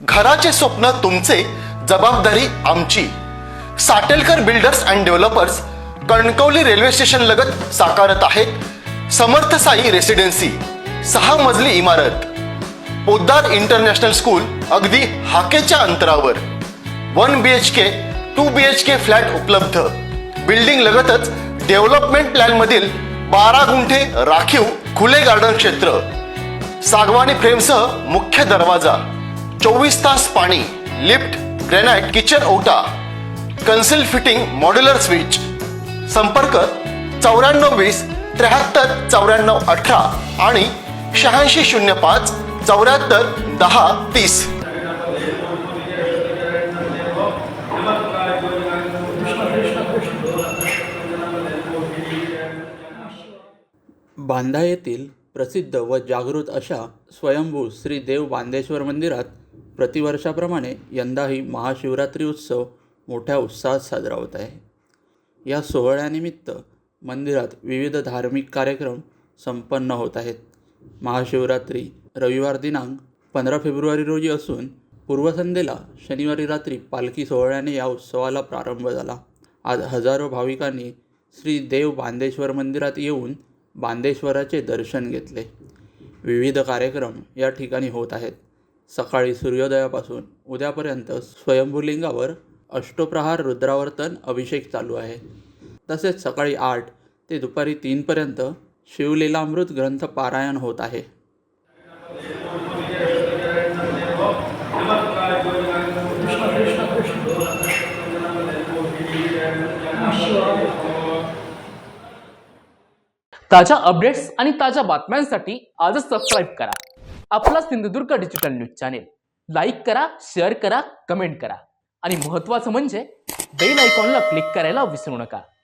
घराचे स्वप्न तुमचे, जबाबदारी आमची. Satelkar builders and developers Kankavli railway station लगत साकारत आहेत समर्थ साई रेसिडेन्सी, 6 मजली इमारत. पोद्दार इंटरनॅशनल स्कूल अगदी हाकेच्या अंतरावर. 1 BHK 2 BHK फ्लॅट उपलब्ध. बिल्डिंग लगतच डेव्हलपमेंट प्लॅन मधील 12 गुंठे राखीव खुले गार्डन क्षेत्र. सागवानी फ्रेमसह मुख्य दरवाजा. 24 तास पाणी, लिफ्ट, ग्रॅनाइट किचन ओटा, कन्सिल फिटिंग मॉड्युलर स्विच. संपर्क 9420 73 94 18 आणि 8605 74 10 30. बांधा येथील प्रसिद्ध व जागृत अशा स्वयंभू श्री देव बांदेश्वर मंदिरात प्रतिवर्षाप्रमाणे यंदाही महाशिवरात्री उत्सव मोठ्या उत्साहात साजरा होत आहे. या सोहळ्यानिमित्त मंदिरात विविध धार्मिक कार्यक्रम संपन्न होत आहेत. महाशिवरात्री रविवार दिनांक 15 फेब्रुवारी रोजी असून पूर्वसंध्येला शनिवारी रात्री पालखी सोहळ्याने या उत्सवाला प्रारंभ झाला. आज हजारो भाविकांनी श्री देव बांदेश्वर मंदिरात येऊन बांदेश्वराचे दर्शन घेतले. विविध कार्यक्रम या ठिकाणी होत आहेत. सकाळी सूर्योदयापासून उद्यापर्यंत स्वयंभूलिंगावर अष्टप्रहार रुद्रावर्तन अभिषेक चालू आहे. तसेच सकाळी 8 ते दुपारी 3 पर्यंत शिवलीलामृत ग्रंथ पारायण होत आहे. ताज्या अपडेट्स आणि ताज्या बातम्यांसाठी आजच सबस्क्राईब करा आपला Sindhudurg digital news channel. Like करा, शेअर करा, कमेंट करा आणि महत्त्वाचं म्हणजे बेल आयकॉनला क्लिक करायला विसरू नका.